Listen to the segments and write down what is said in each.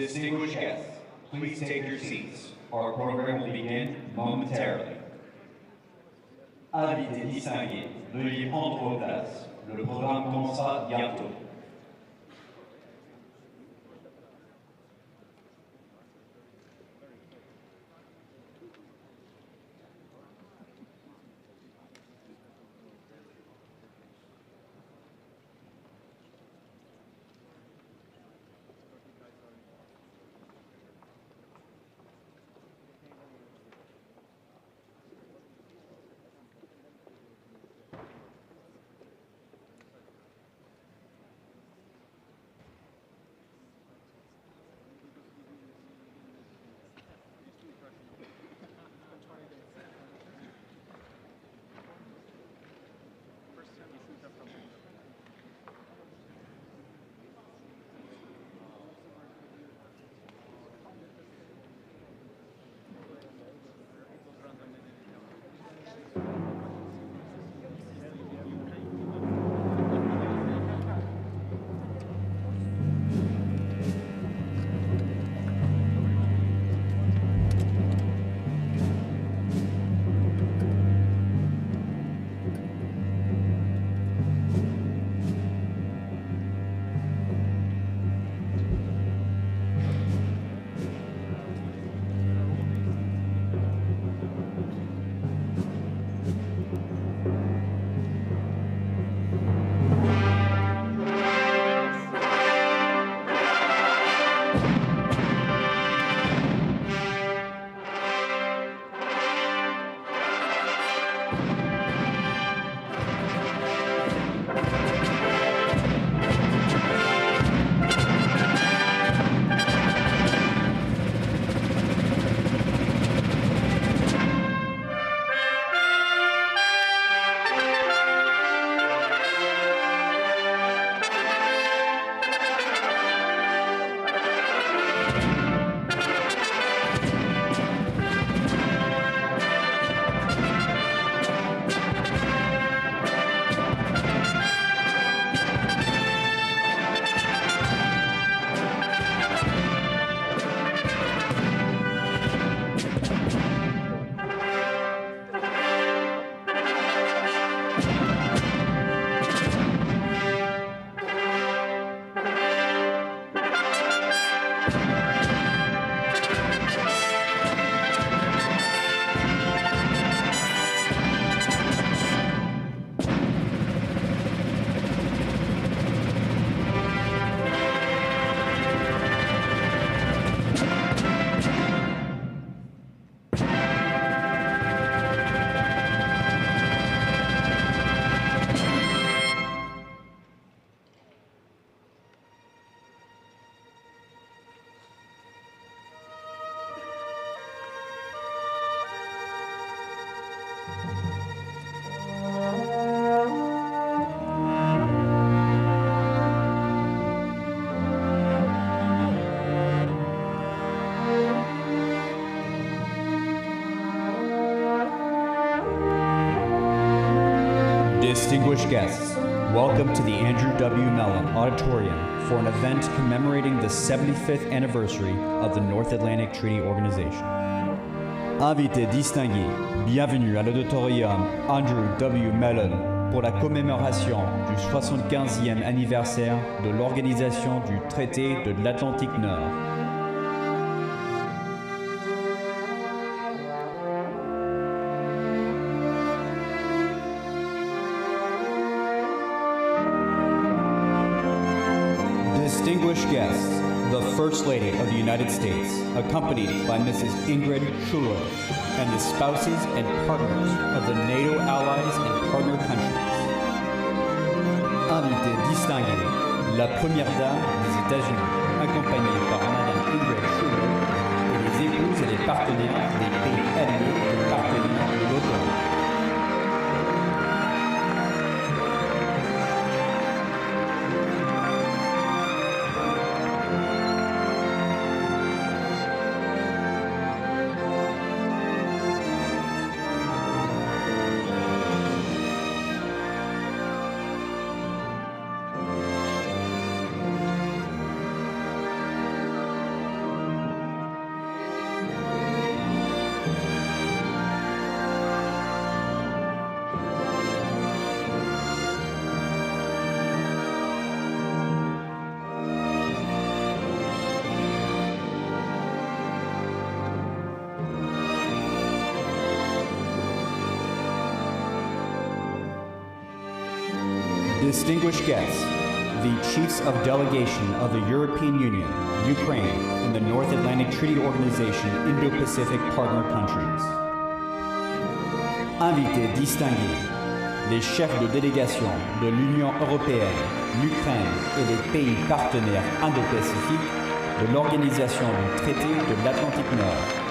Distinguished guests, please take your seats. Our program will begin momentarily. Invités distingués, veuillez prendre vos places. Le programme commencera bientôt. Distinguished guests, welcome to the Andrew W. Mellon Auditorium for an event commemorating the 75th anniversary of the North Atlantic Treaty Organization. Invités distingués, bienvenue à l'Auditorium Andrew W. Mellon pour la commémoration du 75e anniversaire de l'Organisation du Traité de l'Atlantique Nord. Distinguished guests, the First Lady of the United States, accompanied by Mrs. Ingrid Schuller, and the spouses and partners of the NATO Allies and partner countries. Invités distingués, la Première Dame des États-Unis, accompagnée par Madame Ingrid Schuller, et les épouses et les partenaires des pays alliés et partenaires de l'OTAN. Distinguished guests, the Chiefs of Delegation of the European Union, Ukraine, and the North Atlantic Treaty Organization Indo-Pacific Partner Countries. Invités distingués, les chefs de délégation de l'Union européenne, l'Ukraine et les pays partenaires indo-pacifiques de l'Organisation du Traité de l'Atlantique Nord.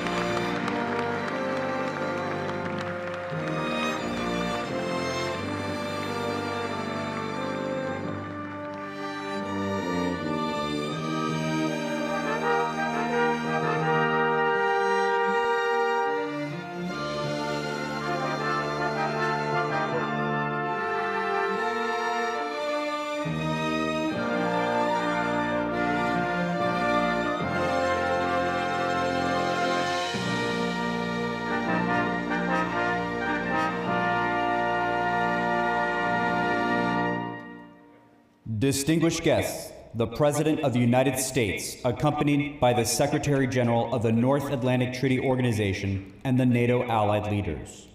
Distinguished guests, the President of the United States, accompanied by the Secretary General of the North Atlantic Treaty Organization and the NATO Allied leaders.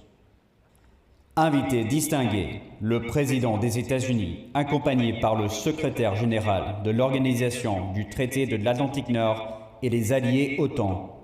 Invités distingués, le Président des États-Unis, accompagné par le Secrétaire Général de l'Organisation du Traité de l'Atlantique Nord et les alliés OTAN.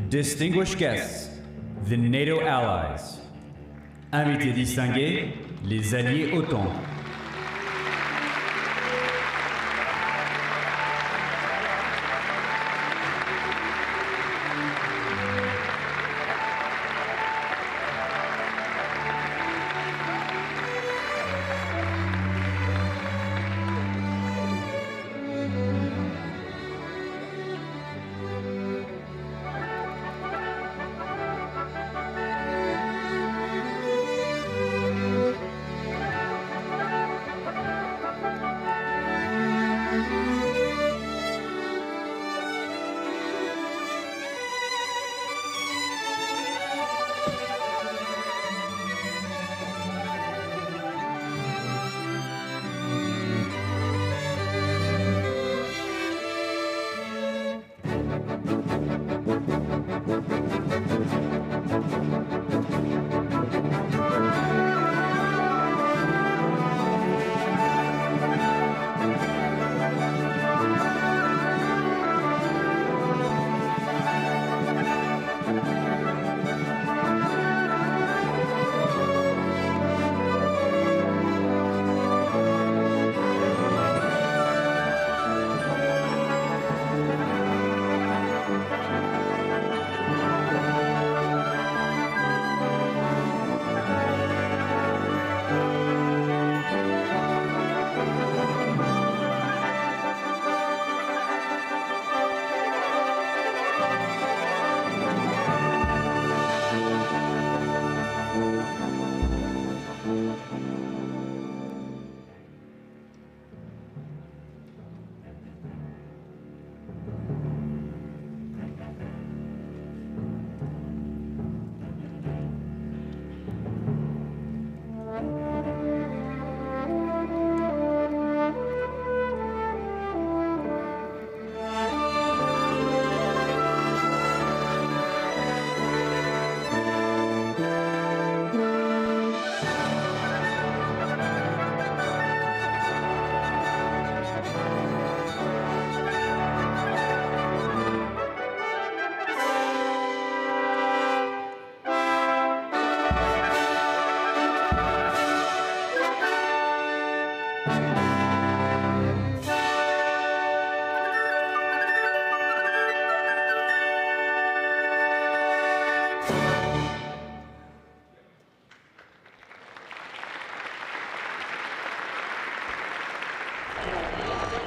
Distinguished guests, the NATO Allies. Invités distingués, les alliés OTAN.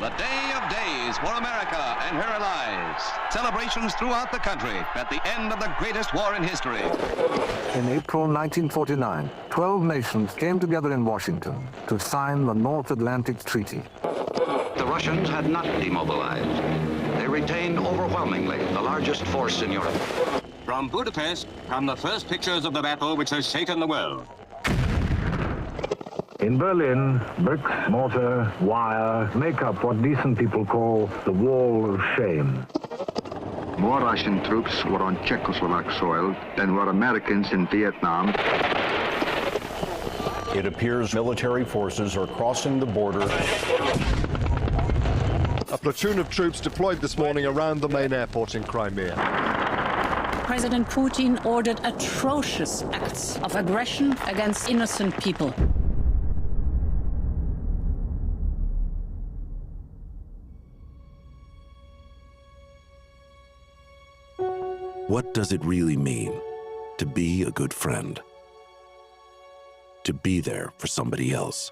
The day of days for America and her allies. Celebrations throughout the country at the end of the greatest war in history. In April 1949, 12 nations came together in Washington to sign the North Atlantic Treaty. The Russians had not demobilized. They retained overwhelmingly the largest force in Europe. From Budapest come the first pictures of the battle which has shaken the world. In Berlin, bricks, mortar, wire make up what decent people call the Wall of Shame. More Russian troops were on Czechoslovak soil than were Americans in Vietnam. It appears military forces are crossing the border. A platoon of troops deployed this morning around the main airport in Crimea. President Putin ordered atrocious acts of aggression against innocent people. What does it really mean to be a good friend? To be there for somebody else?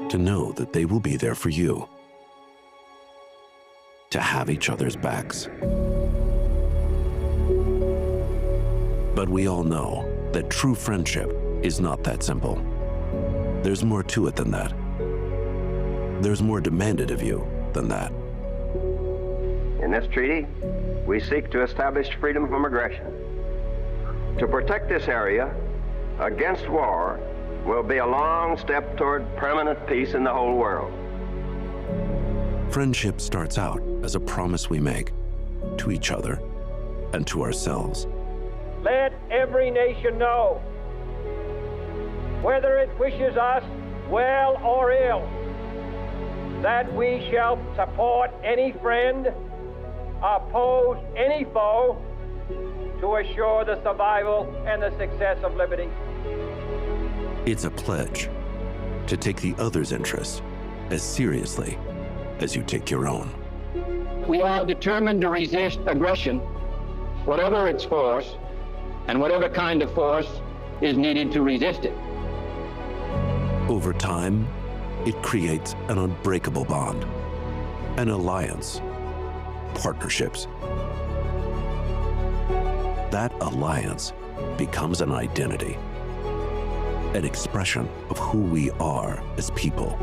To know that they will be there for you? To have each other's backs? But we all know that true friendship is not that simple. There's more to it than that. There's more demanded of you than that. In this treaty, we seek to establish freedom from aggression. To protect this area against war will be a long step toward permanent peace in the whole world. Friendship starts out as a promise we make to each other and to ourselves. Let every nation know, whether it wishes us well or ill, that we shall support any friend, oppose any foe, to assure the survival and the success of liberty. It's a pledge to take the other's interests as seriously as you take your own. We are determined to resist aggression, whatever its force, and whatever kind of force is needed to resist it. Over time, it creates an unbreakable bond, an alliance, partnerships. That alliance becomes an identity, an expression of who we are as people.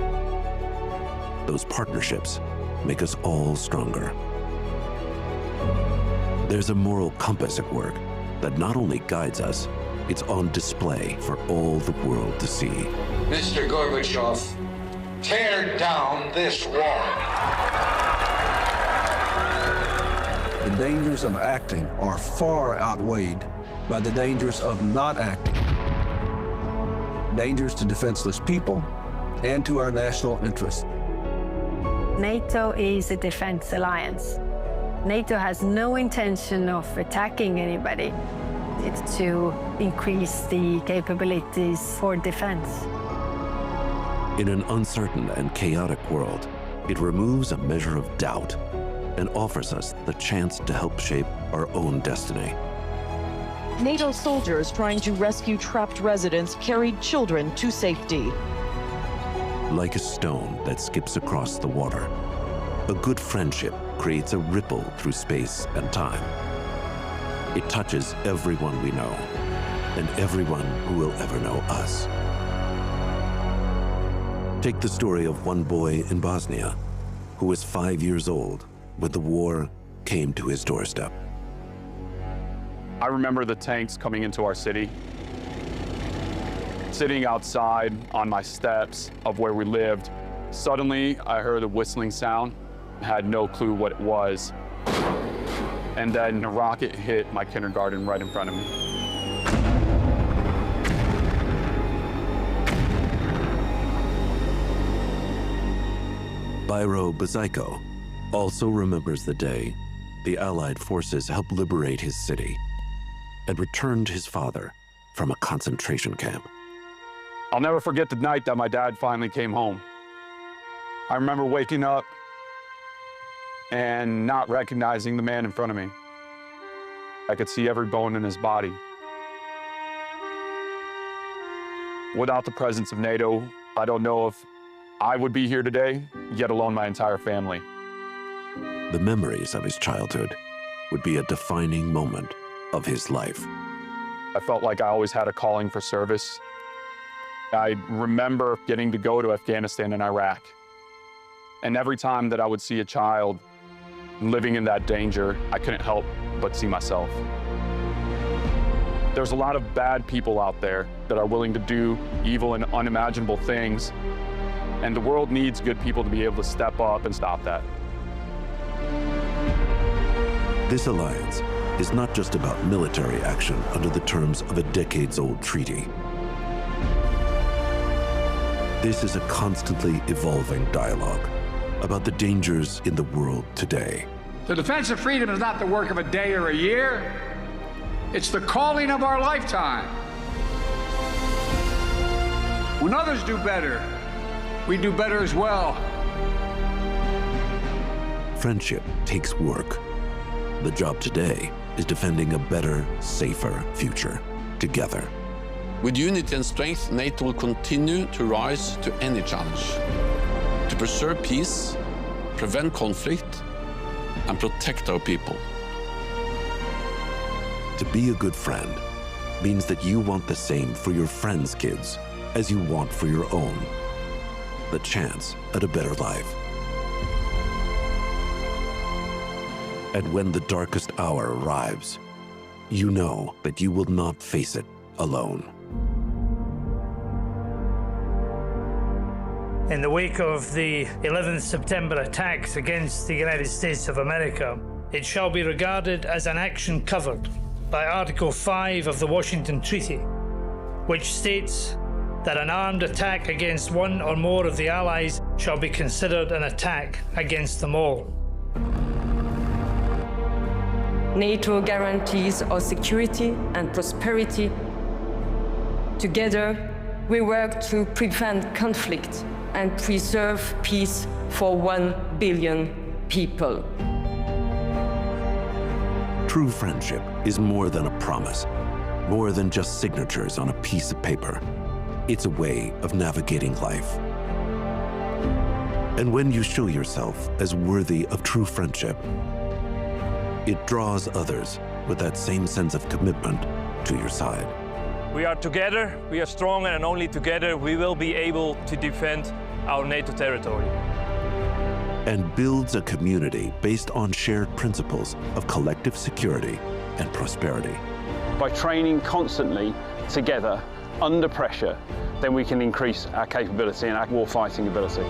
Those partnerships make us all stronger. There's a moral compass at work that not only guides us, it's on display for all the world to see. Mr. Gorbachev, tear down this wall. The dangers of acting are far outweighed by the dangers of not acting. Dangers to defenseless people and to our national interests. NATO is a defense alliance. NATO has no intention of attacking anybody. It's to increase the capabilities for defense. In an uncertain and chaotic world, it removes a measure of doubt and offers us the chance to help shape our own destiny. NATO soldiers trying to rescue trapped residents carried children to safety. Like a stone that skips across the water, a good friendship creates a ripple through space and time. It touches everyone we know and everyone who will ever know us. Take the story of one boy in Bosnia who was 5 years old when the war came to his doorstep. I remember the tanks coming into our city. Sitting outside on my steps of where we lived, suddenly I heard a whistling sound. Had no clue what it was. And then a rocket hit my kindergarten right in front of me. Byro Bazaiko also remembers the day the Allied forces helped liberate his city and returned his father from a concentration camp. I'll never forget the night that my dad finally came home. I remember waking up and not recognizing the man in front of me. I could see every bone in his body. Without the presence of NATO, I don't know if I would be here today, yet alone my entire family. The memories of his childhood would be a defining moment of his life. I felt like I always had a calling for service. I remember getting to go to Afghanistan and Iraq. And every time that I would see a child living in that danger, I couldn't help but see myself. There's a lot of bad people out there that are willing to do evil and unimaginable things, and the world needs good people to be able to step up and stop that. This alliance is not just about military action under the terms of a decades-old treaty. This is a constantly evolving dialogue about the dangers in the world today. The defense of freedom is not the work of a day or a year. It's the calling of our lifetime. When others do better, we do better as well. Friendship takes work. The job today is defending a better, safer future together. With unity and strength, NATO will continue to rise to any challenge, to preserve peace, prevent conflict, and protect our people. To be a good friend means that you want the same for your friends' kids as you want for your own. The chance at a better life. And when the darkest hour arrives, you know that you will not face it alone. In the wake of the 11th September attacks against the United States of America, it shall be regarded as an action covered by Article 5 of the Washington Treaty, which states that an armed attack against one or more of the Allies shall be considered an attack against them all. NATO guarantees our security and prosperity. Together, we work to prevent conflict and preserve peace for 1 billion people. True friendship is more than a promise, more than just signatures on a piece of paper. It's a way of navigating life. And when you show yourself as worthy of true friendship, it draws others with that same sense of commitment to your side. We are together, we are strong, and only together we will be able to defend our NATO territory. And builds a community based on shared principles of collective security and prosperity. By training constantly together under pressure, then we can increase our capability and our war-fighting ability.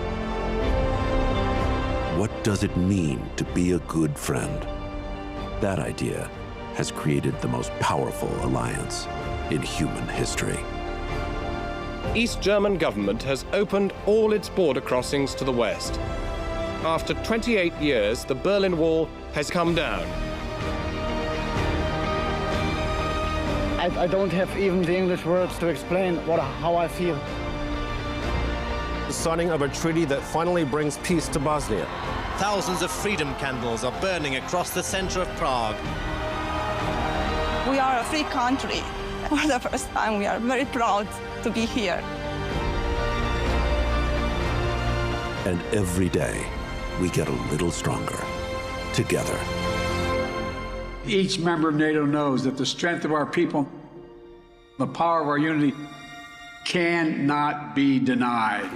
What does it mean to be a good friend? That idea has created the most powerful alliance in human history. East German government has opened all its border crossings to the west. After 28 years, the Berlin Wall has come down. I don't have even the English words to explain how I feel. The signing of a treaty that finally brings peace to Bosnia. Thousands of freedom candles are burning across the center of Prague. We are a free country. For the first time, we are very proud to be here. And every day, we get a little stronger together. Each member of NATO knows that the strength of our people, the power of our unity, cannot be denied.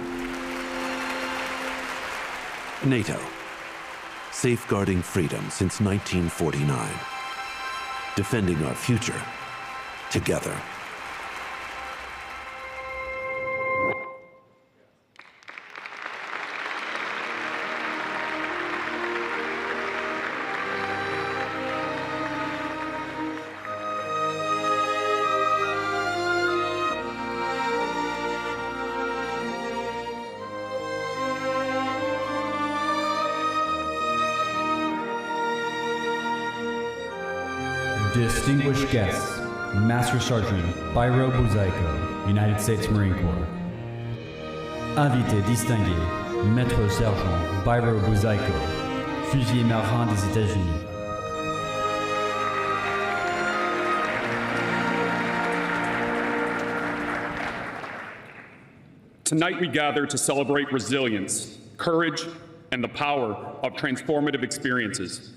NATO, safeguarding freedom since 1949, defending our future together. Distinguished guests, Master Sergeant Byro Buzaiko, United States Marine Corps. Invité distingué, Maître Sergent Byro Buzaiko, Fusilier marin des États-Unis. Tonight we gather to celebrate resilience, courage, and the power of transformative experiences.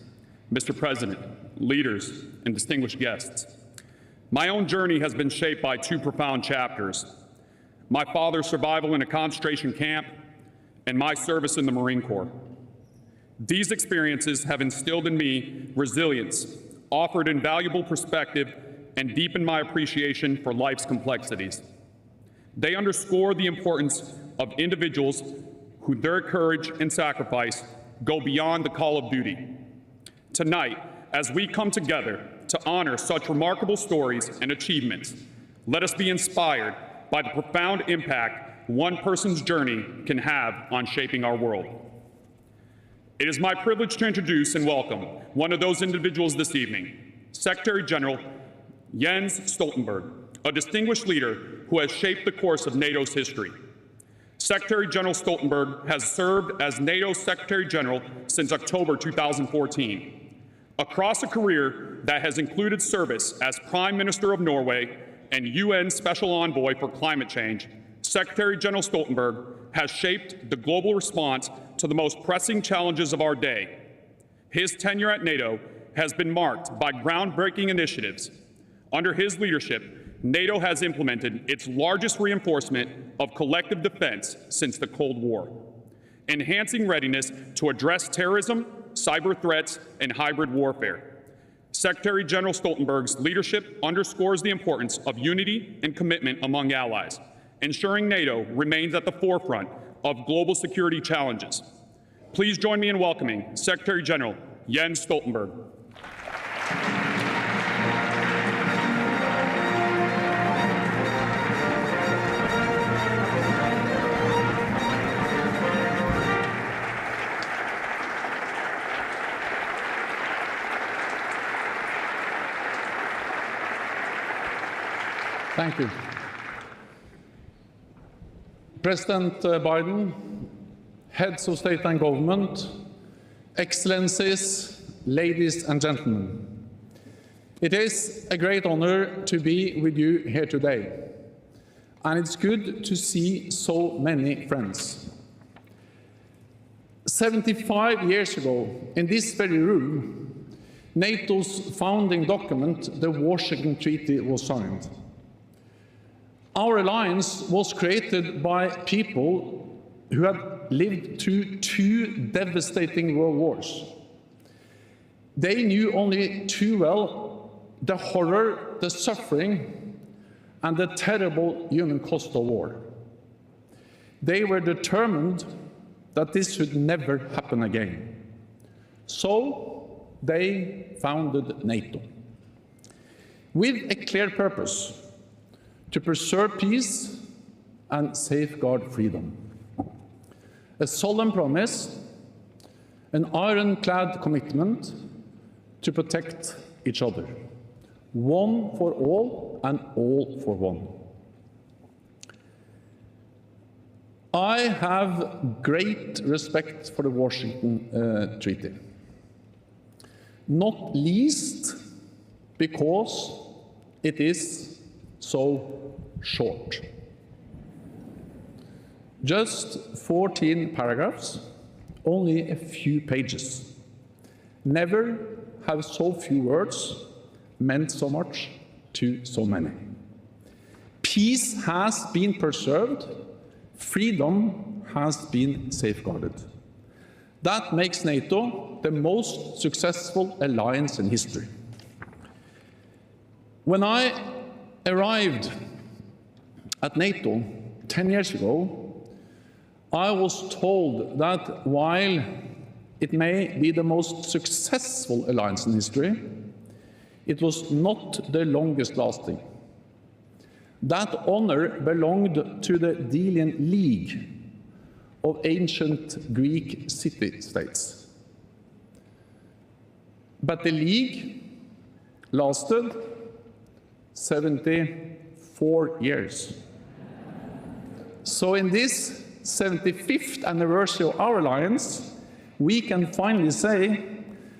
Mr. President, leaders, and distinguished guests, my own journey has been shaped by two profound chapters: my father's survival in a concentration camp and my service in the Marine Corps. These experiences have instilled in me resilience, offered invaluable perspective, and deepened my appreciation for life's complexities. They underscore the importance of individuals who their courage and sacrifice go beyond the call of duty. Tonight, as we come together to honor such remarkable stories and achievements, let us be inspired by the profound impact one person's journey can have on shaping our world. It is my privilege to introduce and welcome one of those individuals this evening, Secretary General Jens Stoltenberg, a distinguished leader who has shaped the course of NATO's history. Secretary General Stoltenberg has served as NATO Secretary General since October 2014. Across a career that has included service as Prime Minister of Norway and UN Special Envoy for Climate Change, Secretary General Stoltenberg has shaped the global response to the most pressing challenges of our day. His tenure at NATO has been marked by groundbreaking initiatives. Under his leadership, NATO has implemented its largest reinforcement of collective defense since the Cold War, enhancing readiness to address terrorism, cyber threats, and hybrid warfare. Secretary General Stoltenberg's leadership underscores the importance of unity and commitment among allies, ensuring NATO remains at the forefront of global security challenges. Please join me in welcoming Secretary General Jens Stoltenberg. Thank you. President Biden, heads of state and government, excellencies, ladies and gentlemen. It is a great honor to be with you here today, and it's good to see so many friends. 75 years ago, in this very room, NATO's founding document, the Washington Treaty, was signed. Our alliance was created by people who had lived through two devastating world wars. They knew only too well the horror, the suffering, and the terrible human cost of war. They were determined that this should never happen again. So they founded NATO with a clear purpose: to preserve peace and safeguard freedom. A solemn promise, an ironclad commitment to protect each other, one for all and all for one. I have great respect for the Washington Treaty, not least because it is so short. Just 14 paragraphs, only a few pages. Never have so few words meant so much to so many. Peace has been preserved, freedom has been safeguarded. That makes NATO the most successful alliance in history. When I arrived at NATO 10 years ago, I was told that while it may be the most successful alliance in history, it was not the longest lasting. That honor belonged to the Delian League of ancient Greek city-states. But the League lasted 74 years. So in this 75th anniversary of our alliance, we can finally say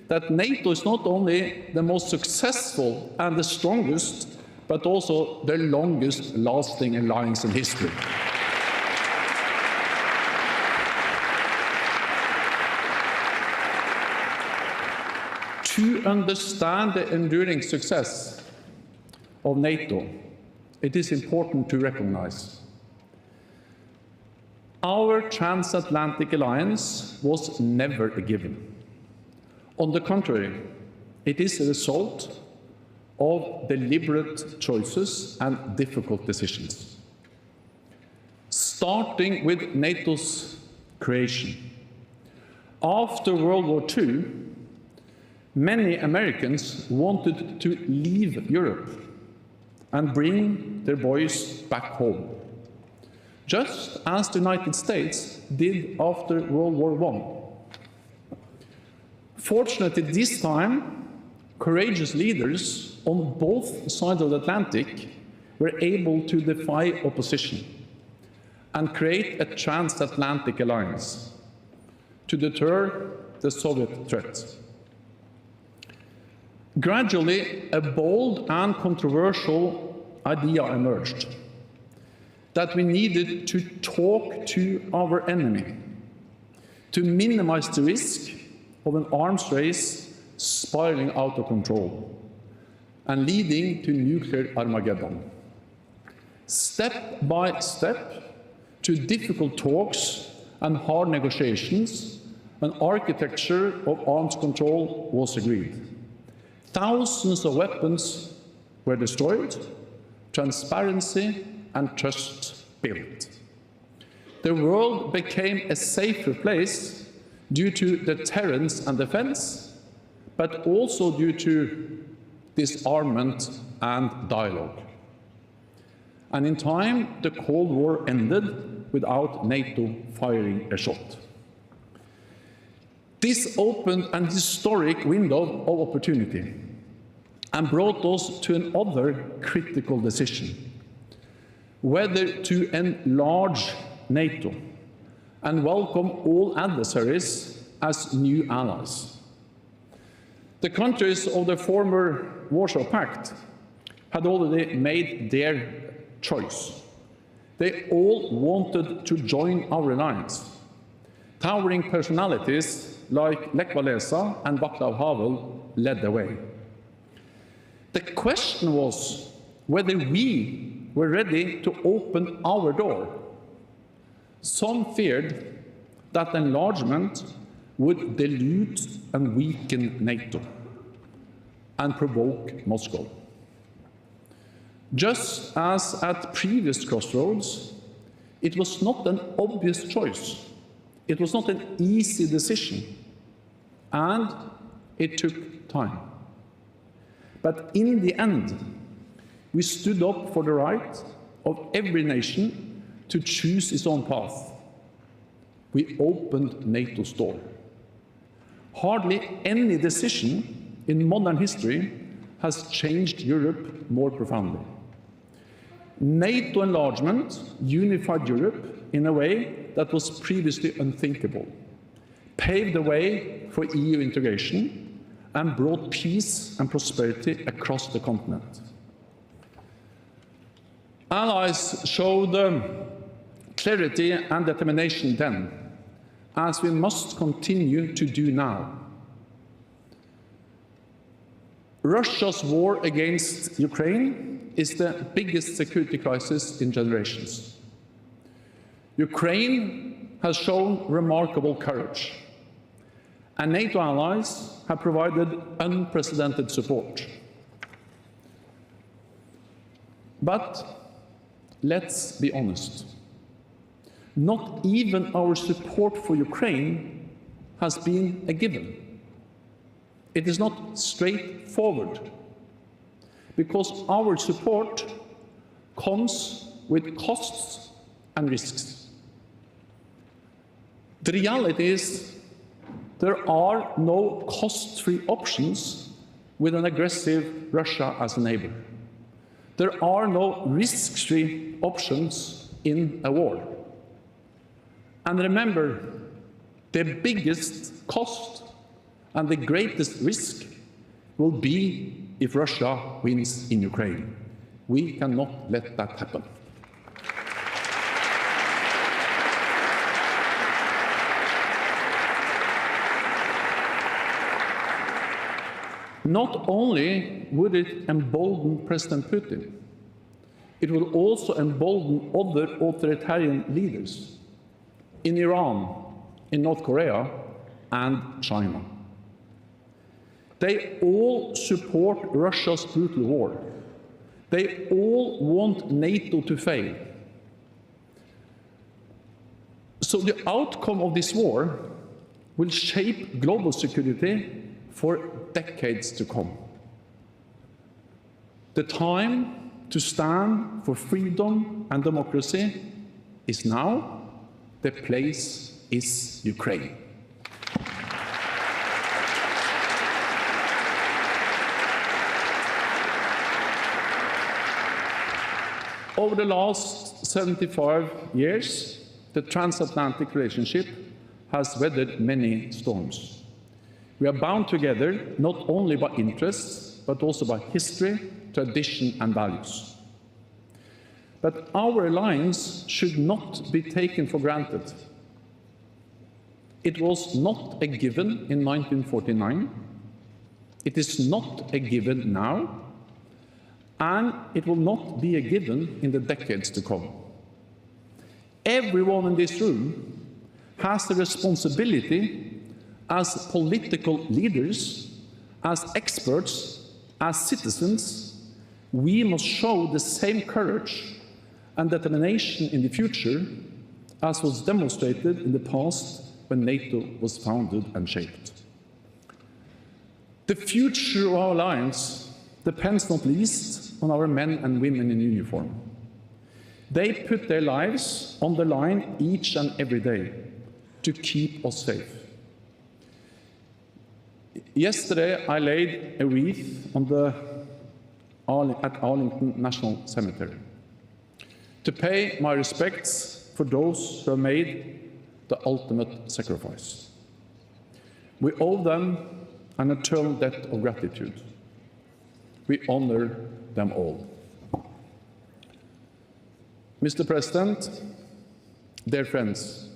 that NATO is not only the most successful and the strongest, but also the longest lasting alliance in history. To understand the enduring success of NATO, it is important to recognize our transatlantic alliance was never a given. On the contrary, it is a result of deliberate choices and difficult decisions. Starting with NATO's creation. After World War II, many Americans wanted to leave Europe and bring their boys back home, just as the United States did after World War I. Fortunately, this time, courageous leaders on both sides of the Atlantic were able to defy opposition and create a transatlantic alliance to deter the Soviet threat. Gradually, a bold and controversial idea emerged that we needed to talk to our enemy to minimize the risk of an arms race spiraling out of control and leading to nuclear Armageddon. Step by step, to difficult talks and hard negotiations, an architecture of arms control was agreed. Thousands of weapons were destroyed, transparency and trust built. The world became a safer place due to deterrence and defense, but also due to disarmament and dialogue. And in time, the Cold War ended without NATO firing a shot. This opened an historic window of opportunity and brought us to another critical decision: whether to enlarge NATO and welcome all adversaries as new allies. The countries of the former Warsaw Pact had already made their choice. They all wanted to join our alliance. Towering personalities like Lech Walesa and Václav Havel led the way. The question was whether we were ready to open our door. Some feared that enlargement would dilute and weaken NATO and provoke Moscow. Just as at previous crossroads, it was not an obvious choice. It was not an easy decision, and it took time. But in the end, we stood up for the right of every nation to choose its own path. We opened NATO's door. Hardly any decision in modern history has changed Europe more profoundly. NATO enlargement unified Europe in a way that was previously unthinkable, paved the way for EU integration, and brought peace and prosperity across the continent. Allies showed clarity and determination then, as we must continue to do now. Russia's war against Ukraine is the biggest security crisis in generations. Ukraine has shown remarkable courage, and NATO allies have provided unprecedented support. But let's be honest, not even our support for Ukraine has been a given. It is not straightforward, because our support comes with costs and risks. The reality is there are no cost-free options with an aggressive Russia as a neighbor. There are no risk-free options in a war. And remember, the biggest cost and the greatest risk will be if Russia wins in Ukraine. We cannot let that happen. Not only would it embolden President Putin, it will also embolden other authoritarian leaders in Iran, in North Korea, and China. They all support Russia's brutal war. They all want NATO to fail. So the outcome of this war will shape global security for decades to come. The time to stand for freedom and democracy is now. The place is Ukraine. Over the last 75 years, the transatlantic relationship has weathered many storms. We are bound together not only by interests, but also by history, tradition, and values. But our alliance should not be taken for granted. It was not a given in 1949. It is not a given now. And it will not be a given in the decades to come. Everyone in this room has the responsibility as political leaders, as experts, as citizens. We must show the same courage and determination in the future as was demonstrated in the past when NATO was founded and shaped. The future of our alliance depends not least on our men and women in uniform. They put their lives on the line each and every day to keep us safe. Yesterday, I laid a wreath at Arlington National Cemetery to pay my respects for those who have made the ultimate sacrifice. We owe them an eternal debt of gratitude. We honor them all. Mr. President, dear friends,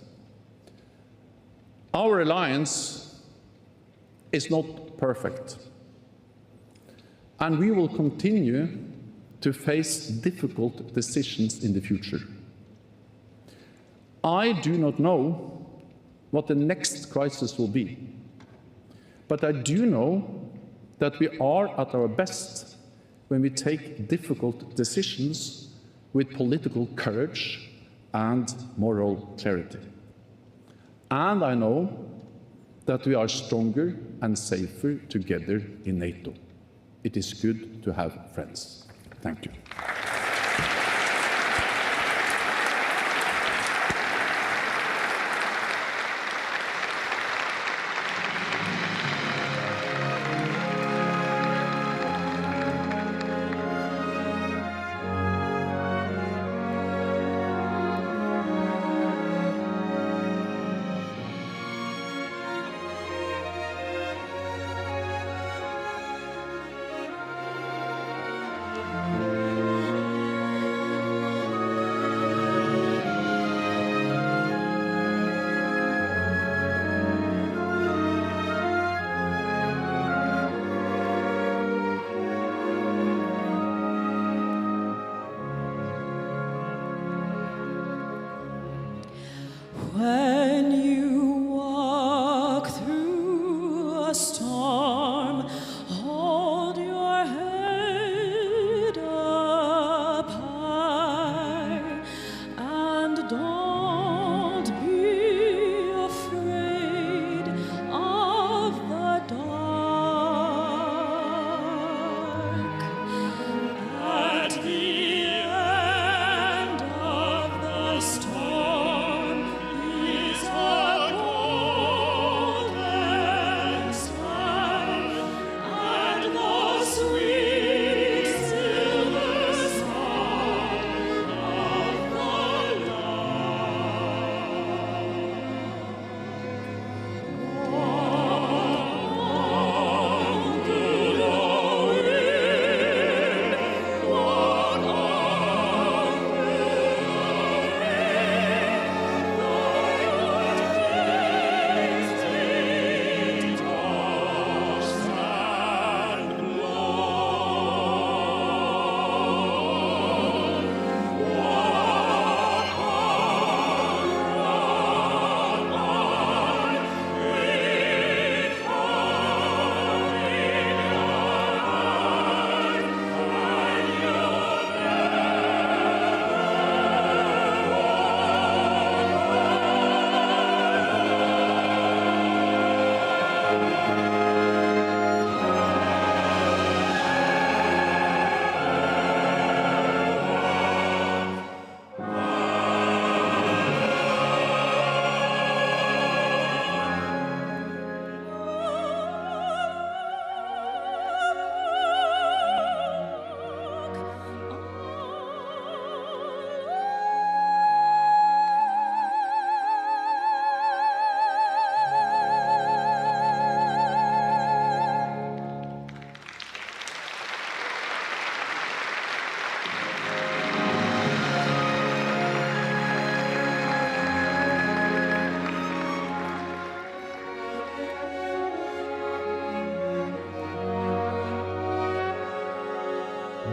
our alliance is not perfect, and we will continue to face difficult decisions in the future. I do not know what the next crisis will be, but I do know that we are at our best when we take difficult decisions with political courage and moral clarity. And I know that we are stronger and safer together in NATO. It is good to have friends. Thank you.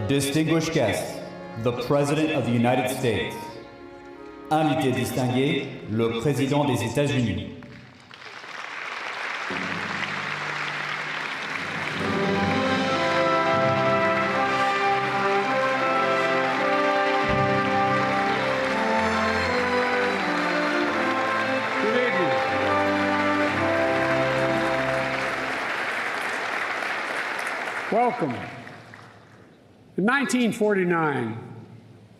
Distinguished guests, the President of the United States. Invité distingué, le Président des États-Unis. Welcome. In 1949,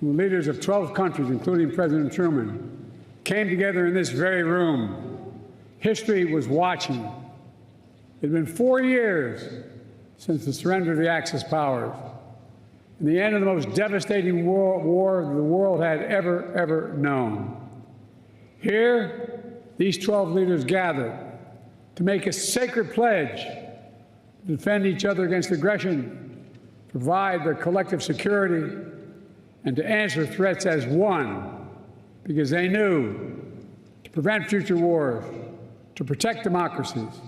the leaders of 12 countries, including President Truman, came together in this very room. History was watching. It had been 4 years since the surrender of the Axis powers and the end of the most devastating war the world had ever known. Here, these 12 leaders gathered to make a sacred pledge to defend each other against aggression, provide their collective security, and to answer threats as one, because they knew to prevent future wars, to protect democracies,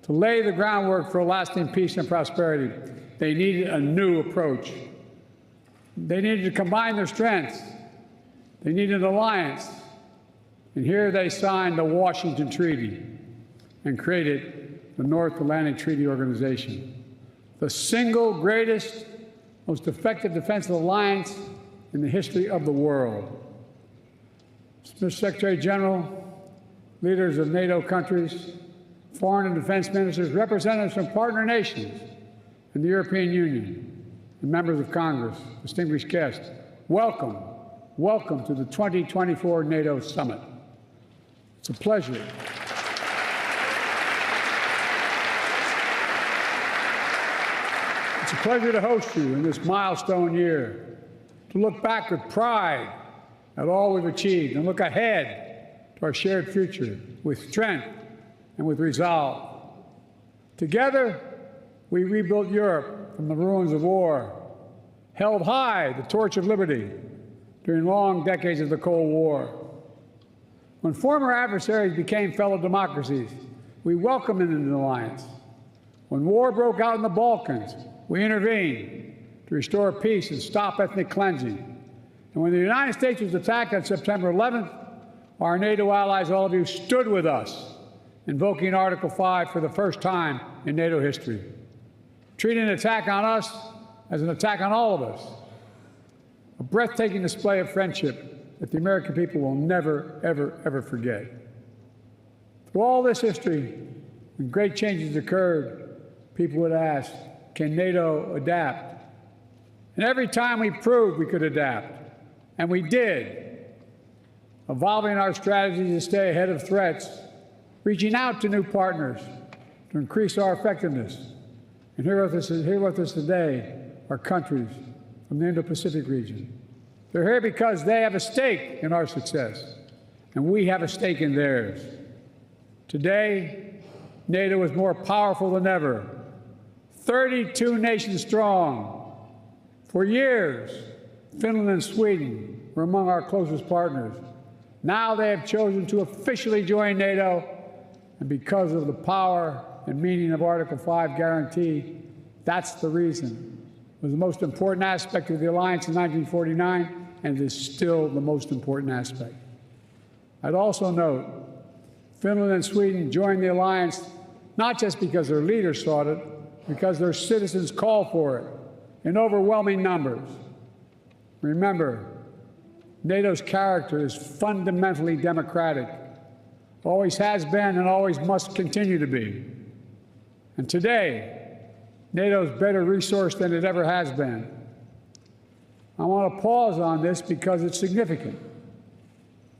to lay the groundwork for lasting peace and prosperity, they needed a new approach. They needed to combine their strengths. They needed an alliance. And here they signed the Washington Treaty and created the North Atlantic Treaty Organization, the single greatest, most effective defensive alliance in the history of the world. Mr. Secretary General, leaders of NATO countries, foreign and defense ministers, representatives from partner nations and the European Union, and members of Congress, distinguished guests, welcome, welcome to the 2024 NATO Summit. It's a pleasure. It's a pleasure to host you in this milestone year, to look back with pride at all we've achieved and look ahead to our shared future with strength and with resolve. Together, we rebuilt Europe from the ruins of war, held high the torch of liberty during long decades of the Cold War. When former adversaries became fellow democracies, we welcomed them into the alliance. When war broke out in the Balkans, we intervened to restore peace and stop ethnic cleansing. And when the United States was attacked on September 11th, our NATO allies, all of you, stood with us, invoking Article 5 for the first time in NATO history, treating an attack on us as an attack on all of us. A breathtaking display of friendship that the American people will never, ever forget. Through all this history, when great changes occurred, people would ask, can NATO adapt? And every time we proved we could adapt, and we did, evolving our strategy to stay ahead of threats, reaching out to new partners to increase our effectiveness. And here with us today are countries from the Indo-Pacific region. They're here because they have a stake in our success, and we have a stake in theirs. Today, NATO is more powerful than ever, 32 nations strong. For years, Finland and Sweden were among our closest partners. Now they have chosen to officially join NATO, and because of the power and meaning of Article 5 guarantee, that's the reason. It was the most important aspect of the alliance in 1949, and it is still the most important aspect. I'd also note, Finland and Sweden joined the alliance not just because their leaders sought it, because their citizens called for it in overwhelming numbers. Remember, NATO's character is fundamentally democratic, always has been and always must continue to be. And today, NATO is better resourced than it ever has been. I want to pause on this because it's significant.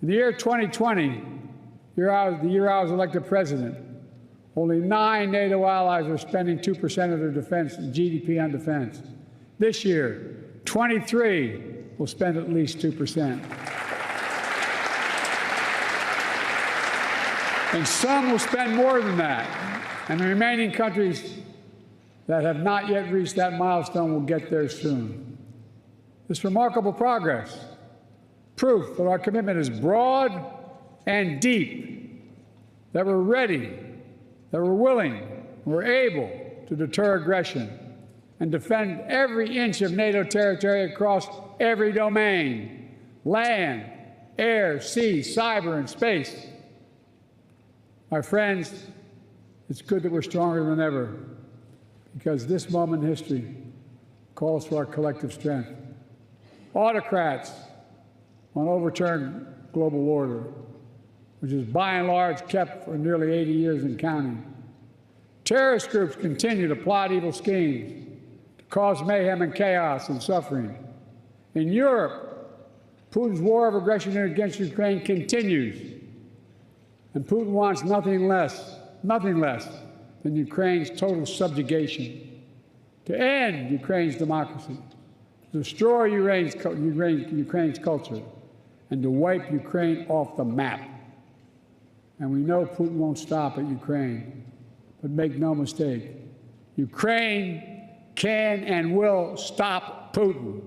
In the year 2020, the year I was elected president, only 9 NATO allies are spending 2% of their defense GDP on defense. This year, 23 will spend at least 2%. And some will spend more than that. And the remaining countries that have not yet reached that milestone will get there soon. This remarkable progress, proof that our commitment is broad and deep, that we're ready, that we're willing, we're able to deter aggression. and defend every inch of NATO territory across every domain: land, air, sea, cyber, and space. My friends, it's good that we're stronger than ever, because this moment in history calls for our collective strength. Autocrats want to overturn global order, which is by and large kept for nearly 80 years and counting. Terrorist groups continue to plot evil schemes to cause mayhem and chaos and suffering. In Europe, Putin's war of aggression against Ukraine continues, and Putin wants nothing less than Ukraine's total subjugation, to end Ukraine's democracy, to destroy Ukraine's culture, and to wipe Ukraine off the map. And we know Putin won't stop at Ukraine. But make no mistake, Ukraine can and will stop Putin.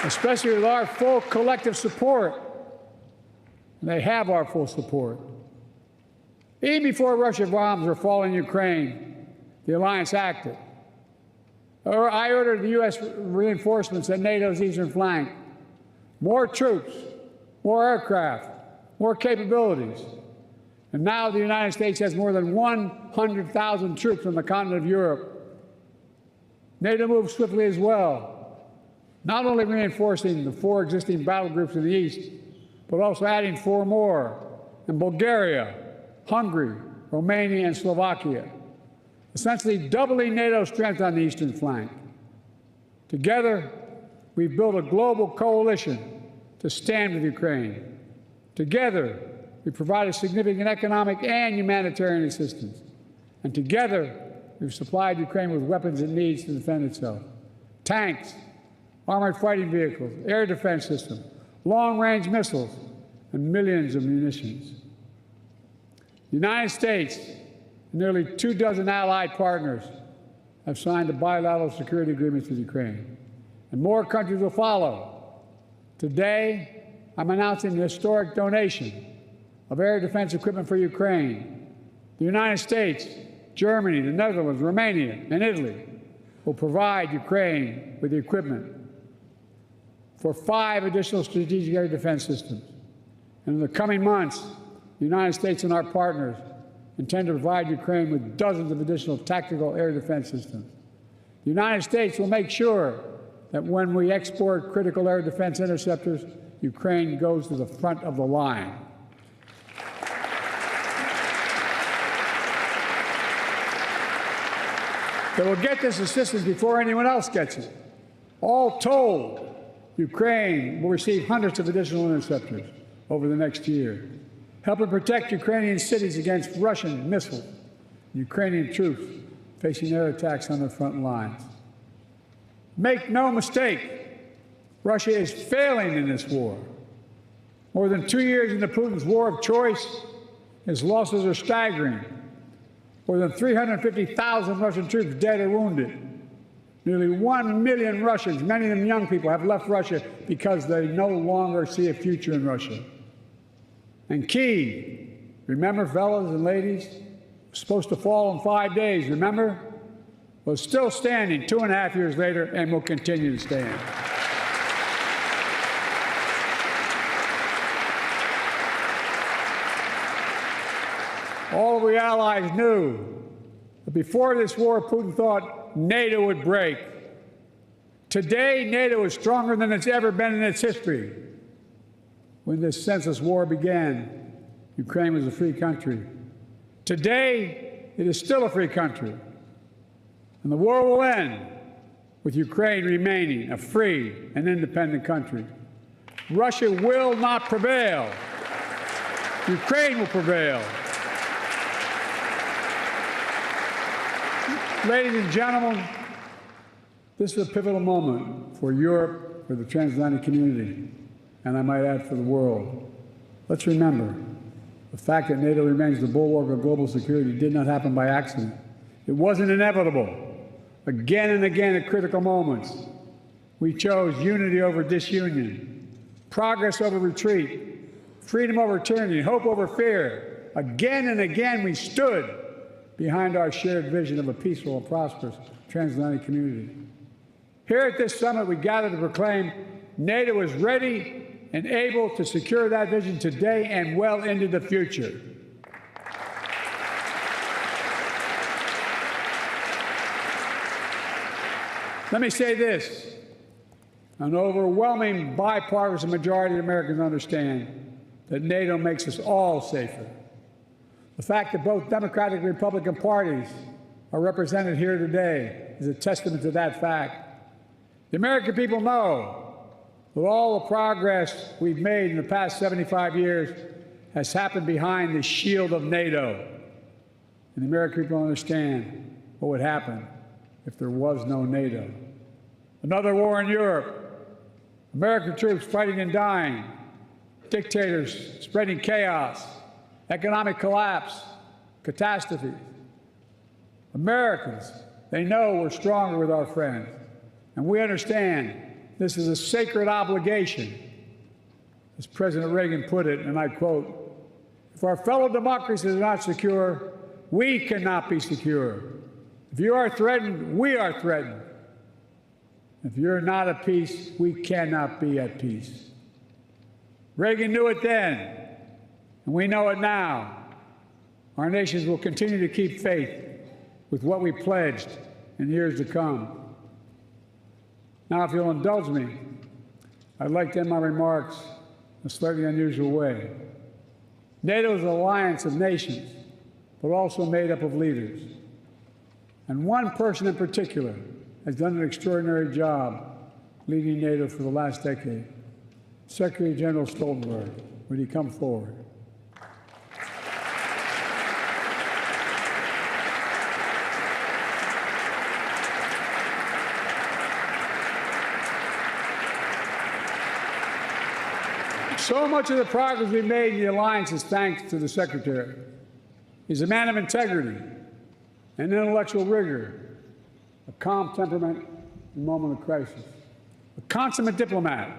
Especially with our full collective support. And they have our full support. Even before Russian bombs were falling in Ukraine, the alliance acted. I ordered the U.S. reinforcements at NATO's eastern flank. More troops, more aircraft, more capabilities. And now the United States has more than 100,000 troops on the continent of Europe. NATO moved swiftly as well, not only reinforcing the 4 existing battle groups in the east, but also adding 4 more in Bulgaria, Hungary, Romania, and Slovakia, essentially doubling NATO's strength on the eastern flank. Together, we've built a global coalition to stand with Ukraine. Together, we provided significant economic and humanitarian assistance. And together, we've supplied Ukraine with weapons it needs to defend itself: tanks, armored fighting vehicles, air defense systems, long-range missiles, and millions of munitions. The United States and nearly 24 allied partners have signed the bilateral security agreements with Ukraine, and more countries will follow. Today, I'm announcing the historic donation of air defense equipment for Ukraine. The United States, Germany, the Netherlands, Romania, and Italy will provide Ukraine with the equipment for 5 additional strategic air defense systems. And in the coming months, the United States and our partners intend to provide Ukraine with dozens of additional tactical air defense systems. The United States will make sure that when we export critical air defense interceptors, Ukraine goes to the front of the line. They will get this assistance before anyone else gets it. All told, Ukraine will receive hundreds of additional interceptors over the next year, helping protect Ukrainian cities against Russian missiles, Ukrainian troops facing air attacks on their front lines. Make no mistake, Russia is failing in this war. More than 2 years into Putin's war of choice, his losses are staggering. More than 350,000 Russian troops dead or wounded. Nearly 1 million Russians, many of them young people, have left Russia because they no longer see a future in Russia. And Kyiv, remember, fellas and ladies, was supposed to fall in 5 days, remember? Was still standing 2.5 years later and will continue to stand. All of the allies knew that before this war, Putin thought NATO would break. Today, NATO is stronger than it's ever been in its history. When this senseless war began, Ukraine was a free country. Today, it is still a free country. And the war will end with Ukraine remaining a free and independent country. Russia will not prevail. Ukraine will prevail. Ladies and gentlemen, this is a pivotal moment for Europe, for the transatlantic community, and I might add for the world. Let's remember, the fact that NATO remains the bulwark of global security did not happen by accident. It wasn't inevitable. Again and again at critical moments, we chose unity over disunion, progress over retreat, freedom over tyranny, hope over fear, again and again we stood behind our shared vision of a peaceful and prosperous transatlantic community. Here at this summit, we gather to proclaim NATO is ready and able to secure that vision today and well into the future. Let me say this. An overwhelming bipartisan majority of Americans understand that NATO makes us all safer. The fact that both Democratic and Republican parties are represented here today is a testament to that fact. The American people know that all the progress we've made in the past 75 years has happened behind the shield of NATO. And the American people understand what would happen if there was no NATO. Another war in Europe, American troops fighting and dying, dictators spreading chaos, economic collapse, catastrophes. Americans, they know we're stronger with our friends, and we understand this is a sacred obligation. As President Reagan put it, and I quote, "If our fellow democracies are not secure, we cannot be secure. If you are threatened, we are threatened. If you're not at peace, we cannot be at peace." Reagan knew it then, and we know it now. Our nations will continue to keep faith with what we pledged in years to come. Now, if you'll indulge me, I'd like to end my remarks in a slightly unusual way. NATO is an alliance of nations, but also made up of leaders. And one person in particular has done an extraordinary job leading NATO for the last decade. Secretary General Stoltenberg, would he come forward? So much of the progress we've made in the alliance is thanks to the Secretary. He's a man of integrity and intellectual rigor, a calm temperament in a moment of crisis, a consummate diplomat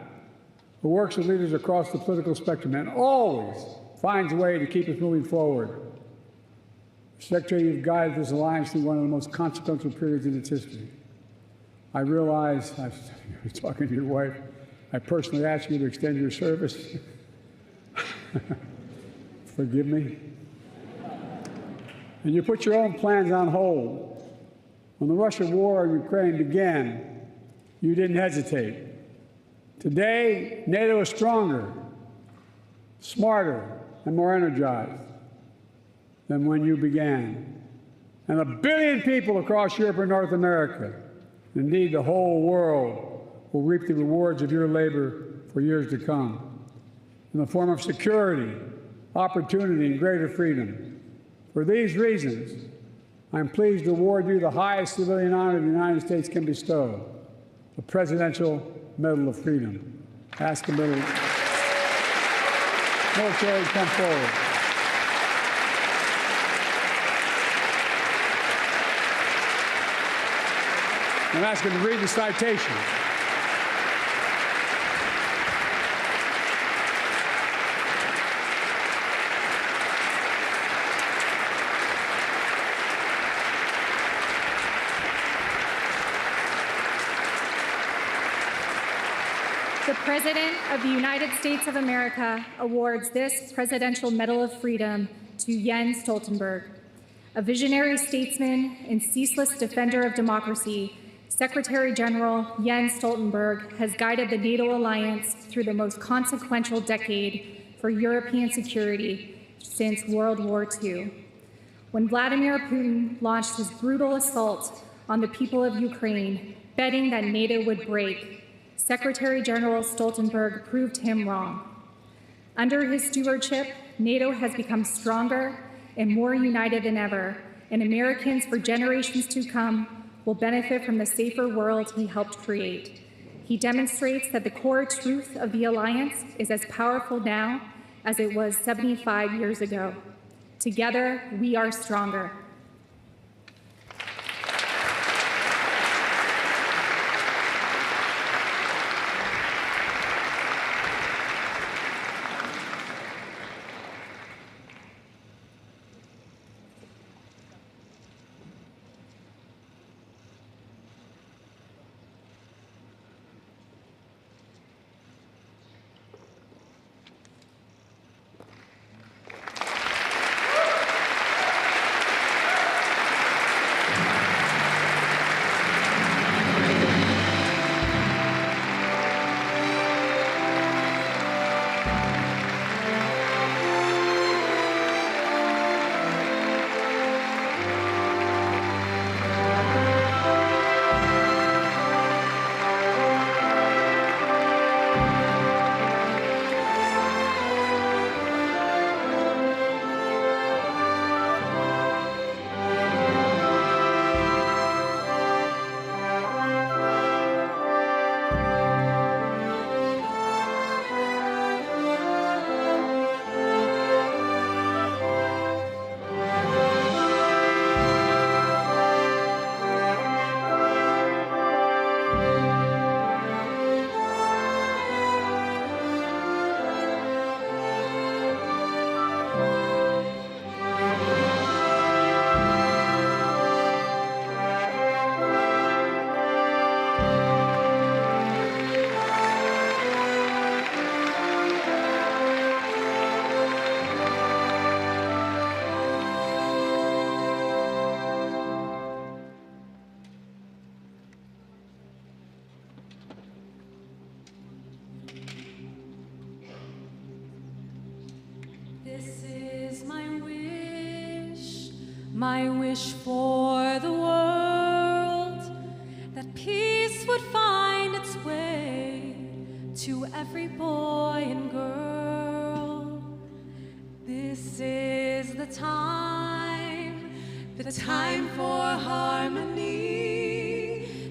who works with leaders across the political spectrum and always finds a way to keep us moving forward. Secretary, you've guided this alliance through one of the most consequential periods in its history. I realize, I was talking to your wife, I personally asked you to extend your service. Forgive me. And you put your own plans on hold. When the Russian war in Ukraine began, you didn't hesitate. Today, NATO is stronger, smarter, and more energized than when you began. And 1 billion people across Europe and North America, indeed the whole world, will reap the rewards of your labor for years to come in the form of security, opportunity, and greater freedom. For these reasons, I'm pleased to award you the highest civilian honor the United States can bestow, the Presidential Medal of Freedom. Ask the military to come forward. I'm asking to read the citation. The President of the United States of America awards this Presidential Medal of Freedom to Jens Stoltenberg. A visionary statesman and ceaseless defender of democracy, Secretary General Jens Stoltenberg has guided the NATO alliance through the most consequential decade for European security since World War II. When Vladimir Putin launched his brutal assault on the people of Ukraine, betting that NATO would break, Secretary General Stoltenberg proved him wrong. Under his stewardship, NATO has become stronger and more united than ever, and Americans for generations to come will benefit from the safer world he helped create. He demonstrates that the core truth of the alliance is as powerful now as it was 75 years ago. Together, we are stronger. This is my wish for the world, that peace would find its way to every boy and girl. This is the time for harmony.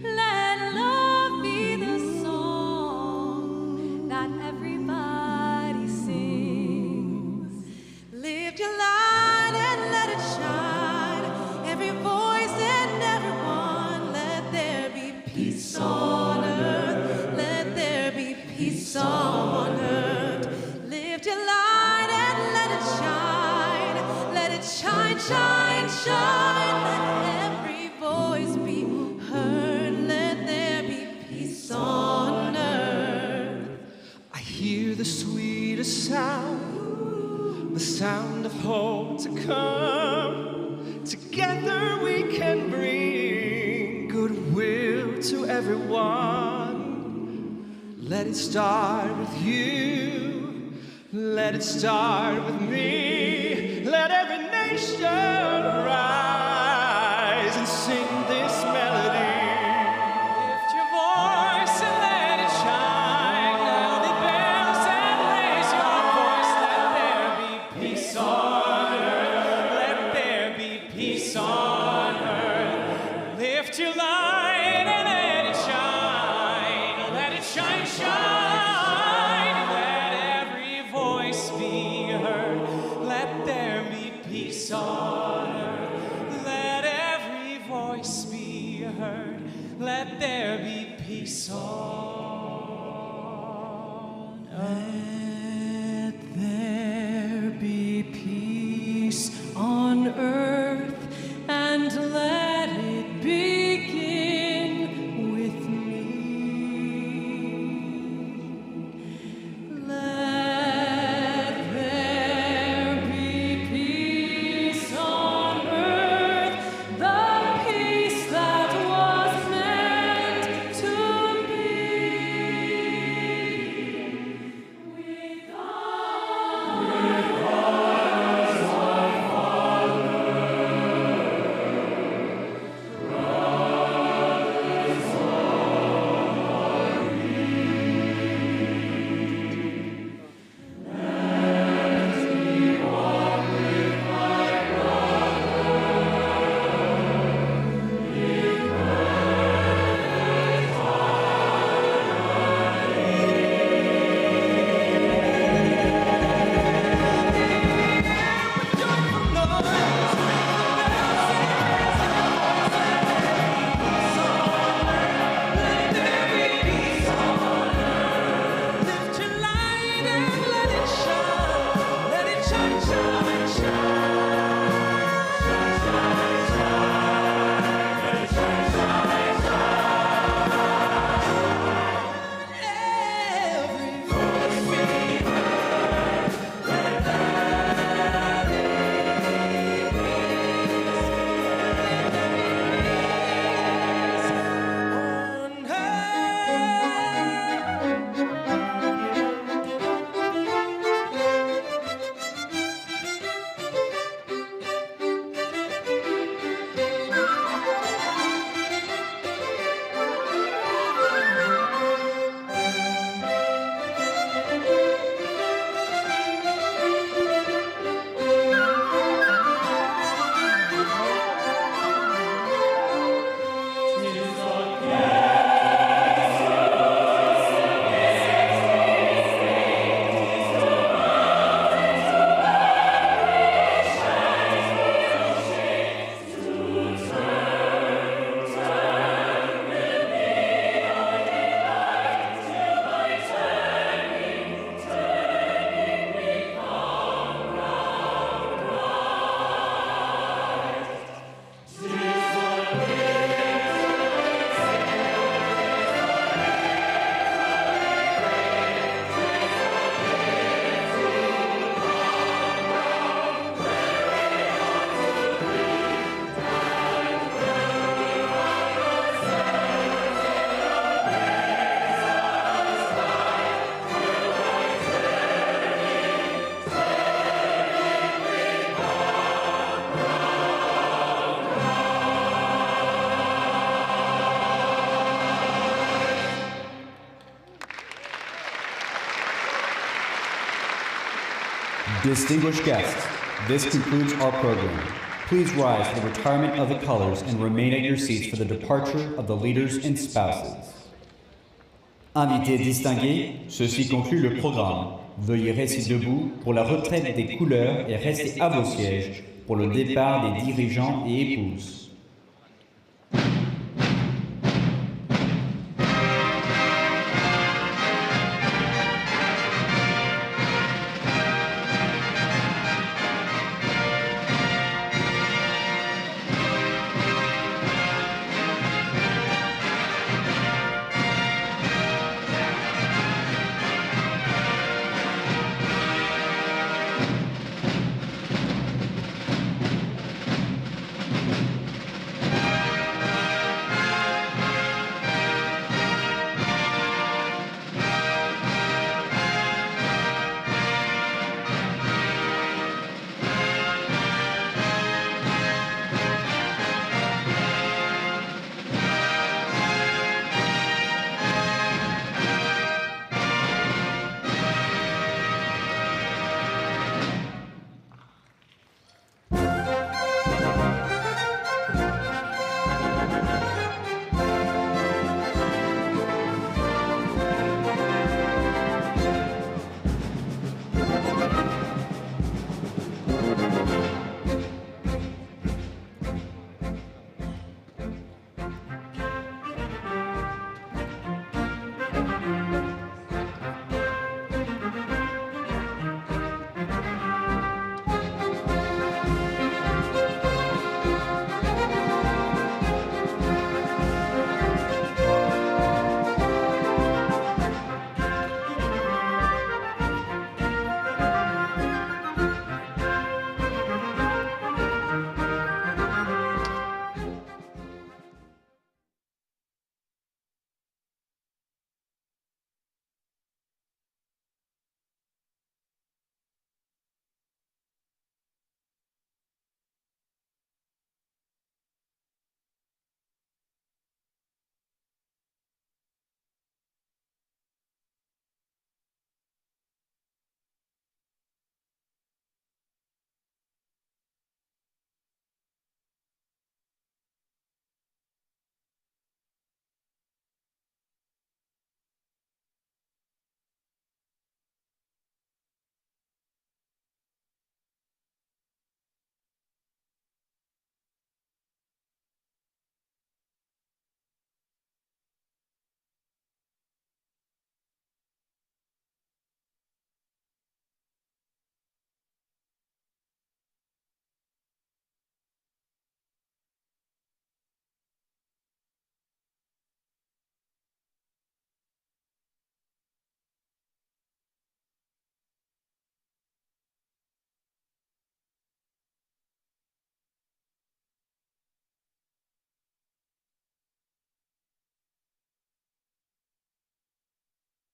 Let love be the song that everybody sings. Lift your light and let it shine. Every voice and everyone, let there be peace on earth. Let there be peace on earth. Lift your light and let it shine. Let it shine, shine, shine. Let every voice be heard. Let there be peace on earth. I hear the sweetest sound, the sound of hope to come. Together we can bring goodwill to everyone. Let it start with you. Let it start with me. Let every nation rise and sing this melody. Lift your voice and let it shine. Loud the bells and raise your voice. Let there be peace on earth. Let there be peace on earth. Lift your light and let it shine. Let it shine, shine. Let every voice be heard. Let there be peace on earth. Let every voice be heard. Let there be peace on earth. Let there be peace on earth, and let it begin with me. Let there be peace on earth, the peace that was meant to be. Distinguished guests, this concludes our program. Please rise for the retirement of the colors and remain at your seats for the departure of the leaders and spouses. Invités distingués, ceci conclut le programme. Veuillez rester debout pour la retraite des couleurs et restez à vos sièges pour le départ des dirigeants et épouses.